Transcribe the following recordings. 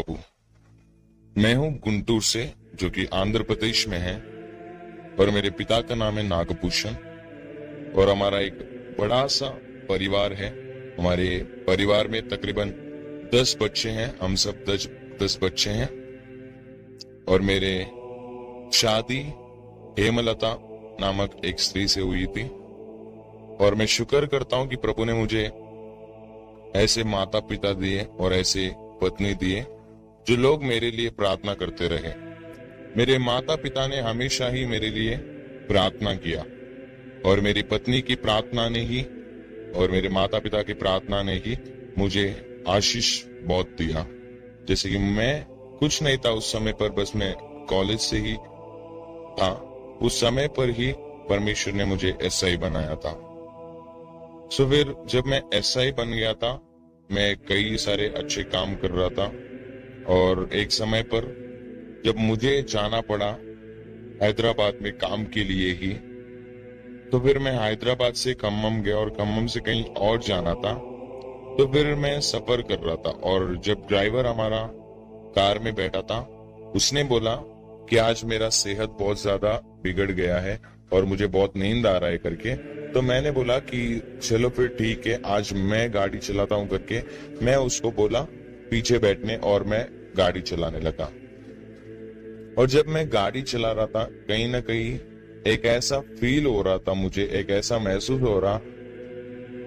बाबू। मैं हूं गुंटूर से, जो कि आंध्र प्रदेश में है, और मेरे पिता का नाम है नागभूषण। और हमारा एक बड़ा सा परिवार है। हमारे परिवार में तकरीबन 10 बच्चे हैं। हम सब 10 बच्चे हैं। और मेरे शादी हेमलता नामक एक स्त्री से हुई थी। और मैं शुक्र करता हूं कि प्रभु ने मुझे ऐसे माता पिता दिए और ऐसे पत्नी दिए जो लोग मेरे लिए प्रार्थना करते रहे। मेरे माता पिता ने हमेशा ही मेरे लिए प्रार्थना किया, और मेरी पत्नी की प्रार्थना ने ही और मेरे माता पिता की प्रार्थना ने ही मुझे आशीष बहुत दिया। जैसे कि मैं कुछ नहीं था उस समय पर, बस मैं कॉलेज से ही था। उस समय पर ही परमेश्वर ने मुझे एसआई बनाया था। सो फिर जब मैं एसआई बन गया था, मैं कई सारे अच्छे काम कर रहा था। और एक समय पर जब मुझे जाना पड़ा हैदराबाद में काम के लिए ही, तो फिर मैं हैदराबाद से खम्मम गया, और खम्मम से कहीं और जाना था। तो फिर मैं सफर कर रहा था, और जब ड्राइवर हमारा कार में बैठा था, उसने बोला कि आज मेरा सेहत बहुत ज्यादा बिगड़ गया है और मुझे बहुत नींद आ रहा है करके। तो मैंने बोला कि चलो फिर ठीक है, आज मैं गाड़ी चलाता हूँ करके मैं उसको बोला पीछे बैठने, और मैं गाड़ी चलाने लगा। और जब मैं गाड़ी चला रहा था, कहीं ना कहीं एक ऐसा फील हो रहा था, मुझे एक ऐसा महसूस हो रहा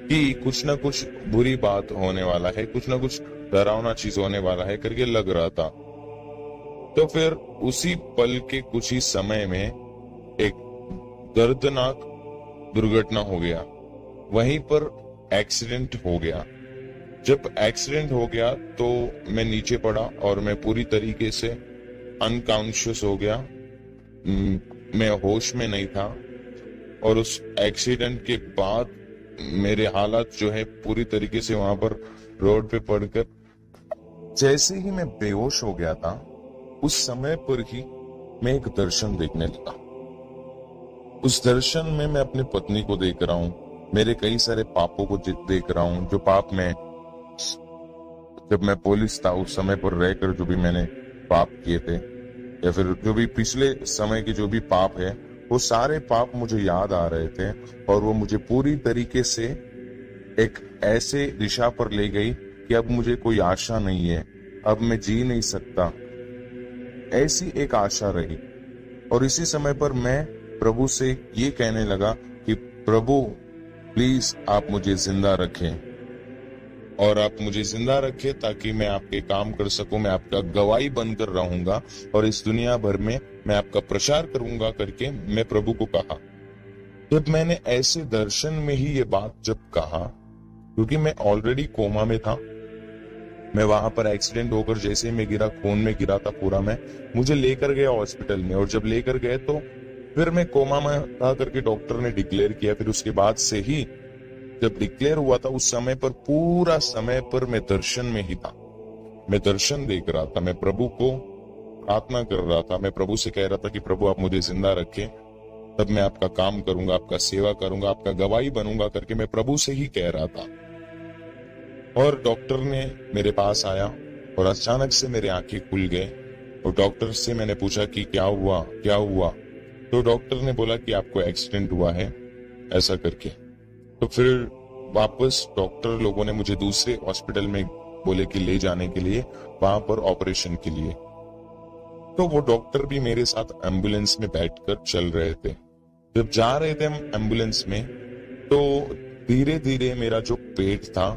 कि कुछ ना कुछ बुरी बात होने वाला है, कुछ ना कुछ डरावना चीज होने वाला है करके लग रहा था। तो फिर उसी पल के कुछ ही समय में एक दर्दनाक दुर्घटना हो गया। वहीं पर एक्सीडेंट हो गया। जब एक्सीडेंट हो गया तो मैं नीचे पड़ा और मैं पूरी तरीके से अनकॉन्शियस हो गया। मैं होश में नहीं था। और उस एक्सीडेंट के बाद मेरे हालात जो है पूरी तरीके से वहां पर रोड पे पड़कर, जैसे ही मैं बेहोश हो गया था, उस समय पर ही मैं एक दर्शन देखने लगा। उस दर्शन में मैं अपनी पत्नी को देख रहा हूँ, मेरे कई सारे पापों को देख रहा हूँ, जो पाप मैं जब मैं पुलिस था उस समय पर रहकर जो भी मैंने पाप किए थे, या फिर जो भी पिछले समय के जो भी पाप है, वो सारे पाप मुझे याद आ रहे थे। और वो मुझे पूरी तरीके से एक ऐसे दिशा पर ले गई कि अब मुझे कोई आशा नहीं है, अब मैं जी नहीं सकता, ऐसी एक आशा रही। और इसी समय पर मैं प्रभु से ये कहने लगा कि प्रभु प्लीज आप मुझे जिंदा रखें, और आप मुझे जिंदा रखें ताकि मैं आपके काम कर सकूं, मैं आपका गवाही बनकर रहूंगा और इस दुनिया भर में मैं आपका प्रचार करूंगा करके मैं प्रभु को कहा। जब मैंने ऐसे दर्शन में ही ये बात जब कहा, क्योंकि मैं ऑलरेडी कोमा में था, मैं वहां पर एक्सीडेंट होकर जैसे मैं गिरा, खून में गिरा था पूरा, मैं मुझे लेकर गया हॉस्पिटल में। और जब लेकर गए तो फिर मैं कोमा में था करके डॉक्टर ने डिक्लेयर किया। फिर उसके बाद से ही जब डिक्लेयर हुआ था, उस समय पर पूरा समय पर मैं दर्शन में ही था। मैं दर्शन देख रहा था, मैं प्रभु को प्रार्थना कर रहा था, मैं प्रभु से कह रहा था कि प्रभु आप मुझे जिंदा रखें, तब मैं आपका काम करूंगा, आपका सेवा करूंगा, आपका गवाही बनूंगा करके मैं प्रभु से ही कह रहा था। और डॉक्टर ने मेरे पास आया और अचानक से मेरे आंखें खुल गए। और डॉक्टर से मैंने पूछा कि क्या हुआ क्या हुआ। तो डॉक्टर ने बोला कि आपको एक्सीडेंट हुआ है, ऐसा करके। तो फिर वापस डॉक्टर लोगों ने मुझे दूसरे हॉस्पिटल में बोले कि ले जाने के लिए, वहां पर ऑपरेशन के लिए। तो वो डॉक्टर भी मेरे साथ एम्बुलेंस में बैठकर चल रहे थे। जब जा रहे थे हम एम्बुलेंस में, तो धीरे धीरे मेरा जो पेट था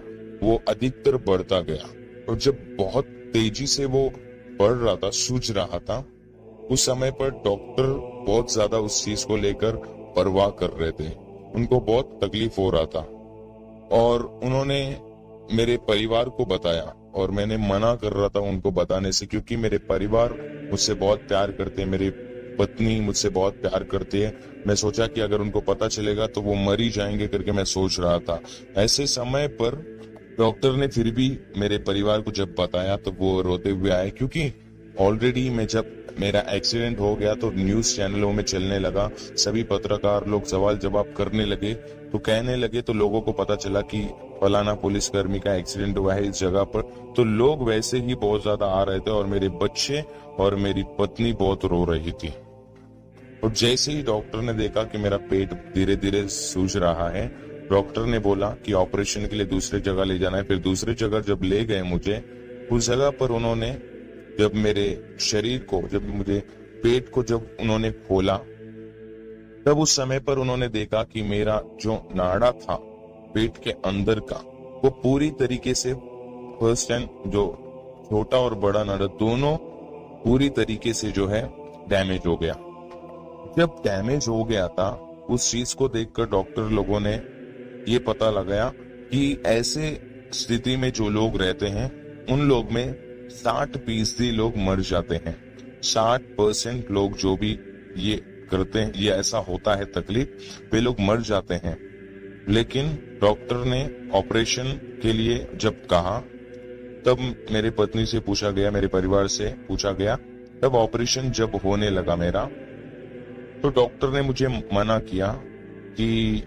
वो अधिकतर बढ़ता गया। और जब बहुत तेजी से वो बढ़ रहा था, सूज रहा था, उस समय पर डॉक्टर बहुत ज्यादा उस चीज को लेकर परवाह कर रहे थे। उनको बहुत तकलीफ हो रहा था। और उन्होंने मेरे परिवार को बताया, और मैंने मना कर रहा था उनको बताने से, क्योंकि मेरे परिवार मुझसे बहुत प्यार करते हैं, मेरी पत्नी मुझसे बहुत प्यार करती है। मैं सोचा कि अगर उनको पता चलेगा तो वो मर ही जाएंगे करके मैं सोच रहा था। ऐसे समय पर डॉक्टर ने फिर भी मेरे परिवार को जब बताया तो वो रोते हुए आए, क्योंकि ऑलरेडी मैं जब मेरा एक्सीडेंट हो गया तो न्यूज चैनलों में चलने लगा, सभी पत्रकार लोग सवाल जवाब करने लगे, तो कहने लगे, तो लोगों को पता चला कि फलाना पुलिसकर्मी का एक्सीडेंट हुआ है इस जगह पर, तो लोग वैसे ही बहुत ज्यादा आ रहे थे और मेरे बच्चे और मेरी पत्नी बहुत रो रही थी। और जैसे ही डॉक्टर ने देखा कि मेरा पेट धीरे धीरे सूज रहा है, डॉक्टर ने बोला कि ऑपरेशन के लिए दूसरी जगह ले जाना है। फिर दूसरी जगह जब ले गए मुझे, उस जगह पर उन्होंने जब मेरे शरीर को, जब मुझे पेट को जब उन्होंने खोला, तब उस समय पर उन्होंने देखा कि मेरा जो नाड़ा था पेट के अंदर का, वो पूरी तरीके से फर्स्ट एंड जो छोटा और बड़ा नाड़ा दोनों पूरी तरीके से जो है डैमेज हो गया। जब डैमेज हो गया था, उस चीज को देखकर डॉक्टर लोगों ने ये पता लगाया कि ऐसे स्थिति में जो लोग रहते हैं उन लोग में 60% लोग मर जाते हैं। 60% लोग जो भी ये करते हैं, ये ऐसा होता है तकलीफ, वे लोग मर जाते हैं। लेकिन डॉक्टर ने ऑपरेशन के लिए जब कहा, तब मेरी पत्नी से पूछा गया, मेरे परिवार से पूछा गया, तब ऑपरेशन जब होने लगा मेरा, तो डॉक्टर ने मुझे मना किया कि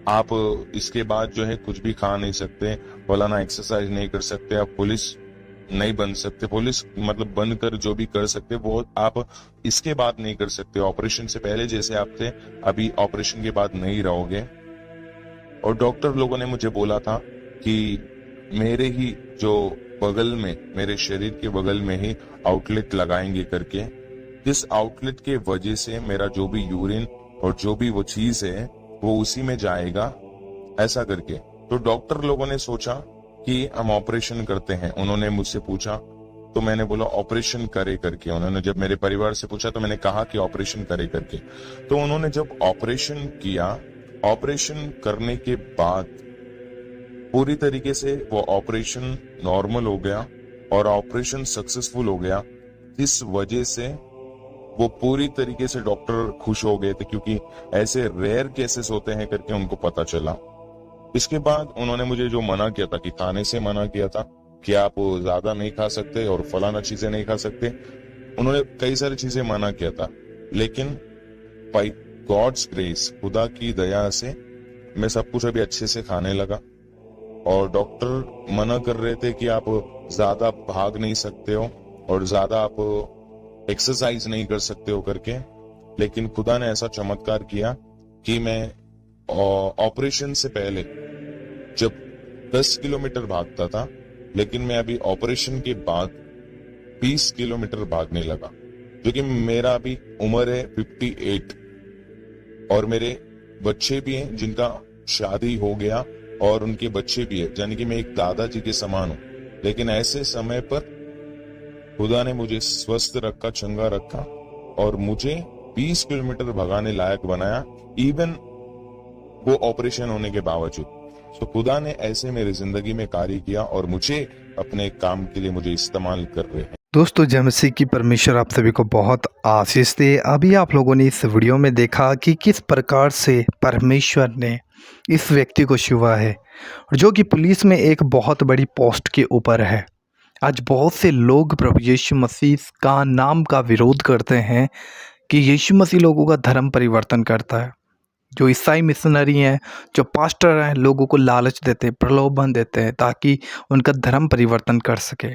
आप इसके बाद जो है कुछ भी खा नहीं सकते, फलाना एक्सरसाइज नहीं कर सकते, आप पुलिस नहीं बन सकते, पुलिस मतलब बनकर जो भी कर सकते वो आप इसके बाद नहीं कर सकते, ऑपरेशन से पहले जैसे आप थे अभी ऑपरेशन के बाद नहीं रहोगे। और डॉक्टर लोगों ने मुझे बोला था कि मेरे ही जो बगल में, मेरे शरीर के बगल में ही आउटलेट लगाएंगे करके, जिस आउटलेट के वजह से मेरा जो भी यूरिन और जो भी वो चीज है वो उसी में जाएगा, ऐसा करके। तो डॉक्टर लोगों ने सोचा कि हम ऑपरेशन करते हैं। उन्होंने मुझसे पूछा तो मैंने बोला ऑपरेशन करे करके। उन्होंने जब मेरे परिवार से पूछा तो मैंने कहा कि ऑपरेशन करे करके। तो उन्होंने जब ऑपरेशन किया, ऑपरेशन करने के बाद पूरी तरीके से वो ऑपरेशन नॉर्मल हो गया और ऑपरेशन सक्सेसफुल हो गया, जिस वजह से वो पूरी तरीके से डॉक्टर खुश हो गए थे, क्योंकि ऐसे रेयर केसेस होते हैं करके उनको पता चला। इसके बाद उन्होंने मुझे जो मना किया था, कि खाने से मना किया था कि आप ज्यादा नहीं खा सकते और फलाना चीजें नहीं खा सकते, उन्होंने कई सारी चीजें मना किया था। लेकिन बाय गॉड्स ग्रेस, खुदा की दया से मैं सब कुछ अभी अच्छे से खाने लगा। और डॉक्टर मना कर रहे थे कि आप ज्यादा भाग नहीं सकते हो और ज्यादा आप एक्सरसाइज नहीं कर सकते हो करके, लेकिन खुदा ने ऐसा चमत्कार किया कि मैं ऑपरेशन से पहले जब 10 किलोमीटर भागता था, लेकिन मैं अभी ऑपरेशन के बाद 20 किलोमीटर भागने लगा, क्योंकि मेरा अभी उम्र है 58 और मेरे बच्चे भी हैं जिनका शादी हो गया और उनके बच्चे भी है, यानी कि मैं एक दादाजी के समान हूं। लेकिन ऐसे समय पर खुदा ने मुझे स्वस्थ रखा, चंगा रखा और मुझे 20 किलोमीटर भगाने लायक बनाया, इवन वो ऑपरेशन होने के बावजूद। तो खुदा ने ऐसे मेरी जिंदगी में कार्य किया और मुझे अपने काम के लिए मुझे इस्तेमाल कर रहे हैं। दोस्तों, जय मसीह की परमेश्वर आप सभी को बहुत आशीष दे। अभी आप लोगों ने इस वीडियो में देखा कि किस प्रकार से परमेश्वर ने इस व्यक्ति को छुआ है, जो कि पुलिस में एक बहुत बड़ी पोस्ट के ऊपर है। आज बहुत से लोग प्रभु यीशु मसीह का नाम का विरोध करते हैं कि यीशु मसीह लोगों का धर्म परिवर्तन करता है। जो ईसाई मिशनरी हैं, जो पास्टर हैं, लोगों को लालच देते हैं, प्रलोभन देते हैं ताकि उनका धर्म परिवर्तन कर सके।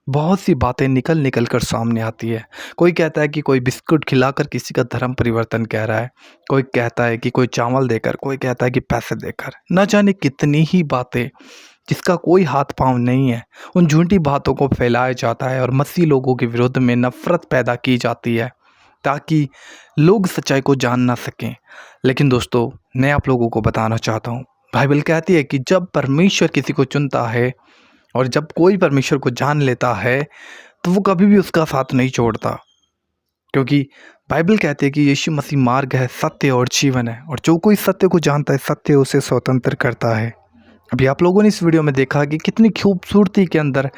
बहुत सी बातें निकल कर सामने आती है। कोई कहता है कि कोई बिस्कुट खिलाकर किसी का धर्म परिवर्तन कह रहा है, कोई कहता है कि कोई चावल देकर, कोई कहता है कि पैसे देकर। न जाने कितनी ही बातें जिसका कोई हाथ पांव नहीं है, उन झूठी बातों को फैलाया जाता है और मसीह लोगों के विरुद्ध में नफरत पैदा की जाती है ताकि लोग सच्चाई को जान ना सकें। लेकिन दोस्तों, मैं आप लोगों को बताना चाहता हूँ, बाइबल कहती है कि जब परमेश्वर किसी को चुनता है और जब कोई परमेश्वर को जान लेता है तो वो कभी भी उसका साथ नहीं छोड़ता, क्योंकि बाइबल कहती है कि यीशु मसीह मार्ग है, सत्य और जीवन है, और जो कोई सत्य को जानता है सत्य उसे स्वतंत्र करता है। अभी आप लोगों ने इस वीडियो में देखा कि कितनी खूबसूरती के अंदर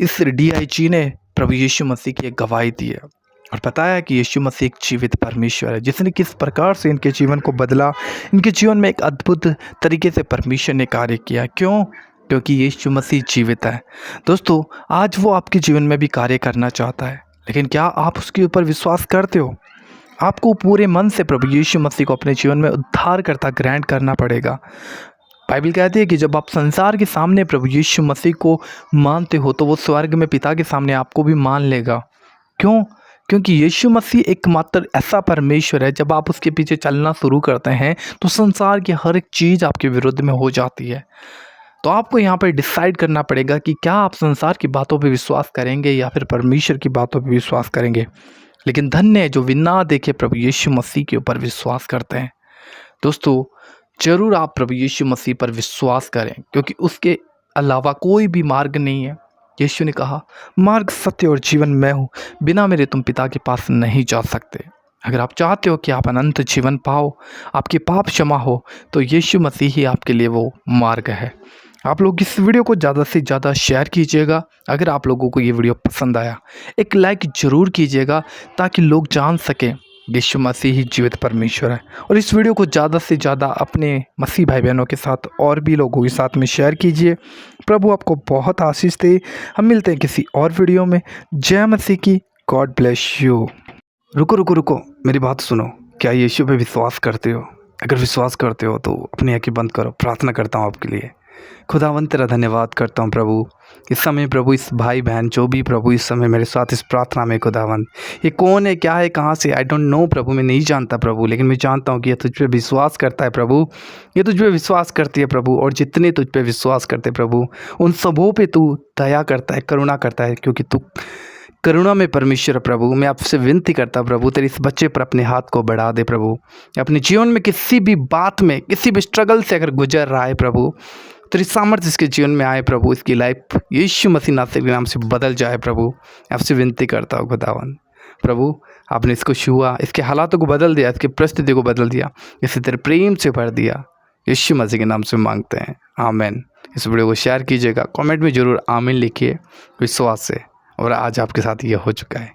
इस DIG ने प्रभु यीशु मसीह की एक गवाही दी है और बताया कि यीशु मसीह एक जीवित परमेश्वर है, जिसने किस प्रकार से इनके जीवन को बदला। इनके जीवन में एक अद्भुत तरीके से परमेश्वर ने कार्य किया। क्यों? क्योंकि यीशु मसीह जीवित है। दोस्तों, आज वो आपके जीवन में भी कार्य करना चाहता है। लेकिन क्या आप उसके ऊपर विश्वास करते हो? आपको पूरे मन से प्रभु यीशु मसीह को अपने जीवन में उद्धारकर्ता ग्रहण करना पड़ेगा। बाइबल कहती है कि जब आप संसार के सामने प्रभु यीशु मसीह को मानते हो तो वो स्वर्ग में पिता के सामने आपको भी मान लेगा। क्यों? क्योंकि यीशु मसीह एकमात्र ऐसा परमेश्वर है, जब आप उसके पीछे चलना शुरू करते हैं तो संसार की हर एक चीज़ आपके विरुद्ध में हो जाती है। तो आपको यहाँ पर डिसाइड करना पड़ेगा कि क्या आप संसार की बातों पे विश्वास करेंगे या फिर परमेश्वर की बातों पे विश्वास करेंगे। लेकिन धन्य है जो बिना देखे प्रभु यीशु मसीह के ऊपर विश्वास करते हैं। दोस्तों, ज़रूर आप प्रभु यीशु मसीह पर विश्वास करें, क्योंकि उसके अलावा कोई भी मार्ग नहीं है। यीशु ने कहा, मार्ग, सत्य और जीवन मैं हूँ, बिना मेरे तुम पिता के पास नहीं जा सकते। अगर आप चाहते हो कि आप अनंत जीवन पाओ, आपके पाप क्षमा हो, तो यीशु मसीह ही आपके लिए वो मार्ग है। आप लोग इस वीडियो को ज़्यादा से ज़्यादा शेयर कीजिएगा। अगर आप लोगों को ये वीडियो पसंद आया, एक लाइक ज़रूर कीजिएगा, ताकि लोग जान सकें यीशु मसीह ही जीवित परमेश्वर है। और इस वीडियो को ज़्यादा से ज़्यादा अपने मसीह भाई बहनों के साथ और भी लोगों के साथ में शेयर कीजिए। प्रभु आपको बहुत आशीष दे। हम मिलते हैं किसी और वीडियो में। जय मसीह की। God bless you. रुको, मेरी बात सुनो। क्या यीशु पे विश्वास करते हो? अगर विश्वास करते हो तो अपनी आंखें बंद करो। प्रार्थना करता हूँ आपके लिए। खुदावंद तेरा धन्यवाद करता हूँ प्रभु, इस समय प्रभु, इस भाई बहन जो भी प्रभु इस समय मेरे साथ इस प्रार्थना में, खुदावंद, ये कौन है, क्या है, कहाँ से, आई डोंट नो प्रभु, मैं नहीं जानता प्रभु, लेकिन मैं जानता हूँ कि ये तुझ पे विश्वास करता है प्रभु, ये तुझ पे विश्वास करती है प्रभु। और जितने तुझ पे विश्वास करते प्रभु, उन सबों पे तू दया करता है, करुणा करता है, क्योंकि तू करुणा में परमेश्वर प्रभु। मैं आपसे विनती करता प्रभु, तेरे इस बच्चे पर अपने हाथ को बढ़ा दे प्रभु। अपने जीवन में किसी भी बात में, किसी भी स्ट्रगल से अगर गुजर रहा है प्रभु, तेरी सामर्थ्य इसके जीवन में आए प्रभु, इसकी लाइफ यीशु मसीह नासरी के नाम से बदल जाए प्रभु। आपसे विनती करता हूँ खुदावन प्रभु, आपने इसको छुआ, इसके हालातों को बदल दिया, इसकी परिस्थिति को बदल दिया, इसे तेरे प्रेम से भर दिया। यीशु मसीह के नाम से मांगते हैं, आमीन। इस वीडियो को शेयर कीजिएगा, कमेंट में ज़रूर आमीन लिखिए विश्वास से। और आज आपके साथ ये हो चुका है।